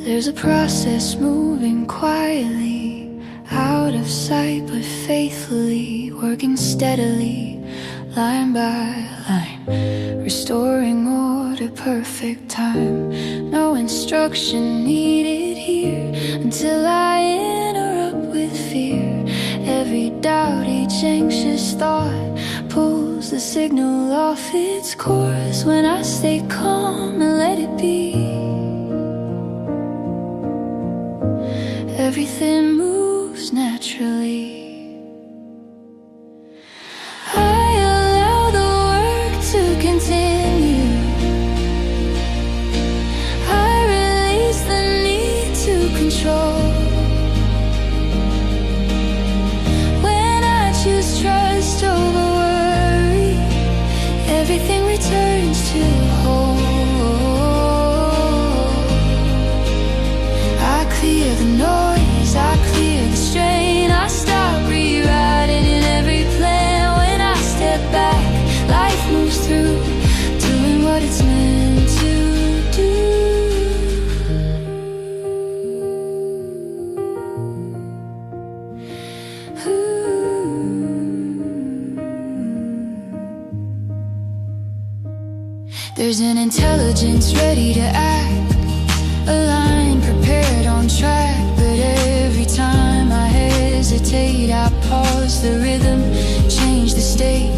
There's a process moving quietly, out of sight but faithfully, working steadily, line by line, restoring order, perfect time. No instruction needed here until I interrupt with fear. Every doubt, each anxious thought pulls the signal off its course. When I stay calm and let it be, everything moves naturally. I allow the work to continue. I release the need to control. When I choose trust over worry, everything returns to whole. I clear the noise, I clear the strain, I stop rewriting in every plan. When I step back, life moves through, doing what it's meant to do. There's an intelligence ready to act, a line prepared on track. But every time I hesitate, I pause the rhythm, change the state.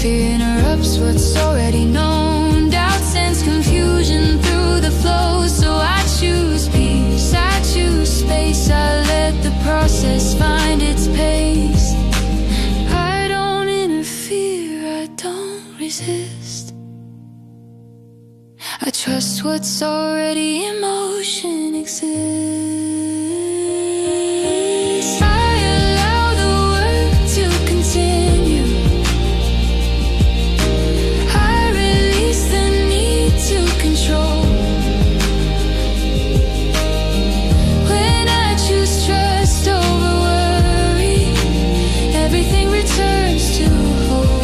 Fear interrupts what's already known. Doubt sends confusion through the flow. So I choose peace, I choose space. I let the process find its pace. I don't interfere, I don't resist. I trust what's already in motion exists. I allow the work to continue. I release the need to control. When I choose trust over worry, everything returns to whole.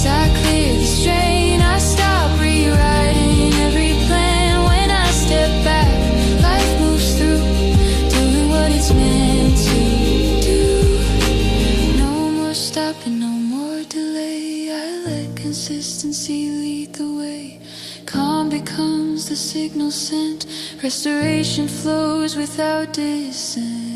I clear the strain, I stop rewriting every plan. When I step back, life moves through, doing what it's meant to do. No more stopping, no more delay. I let consistency lead the way. Calm becomes the signal sent, restoration flows without dissent.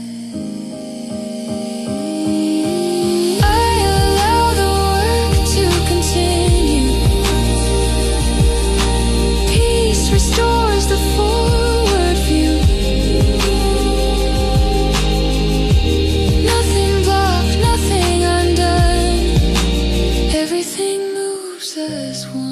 Restores the forward view. Nothing blocked, nothing undone. Everything moves as one.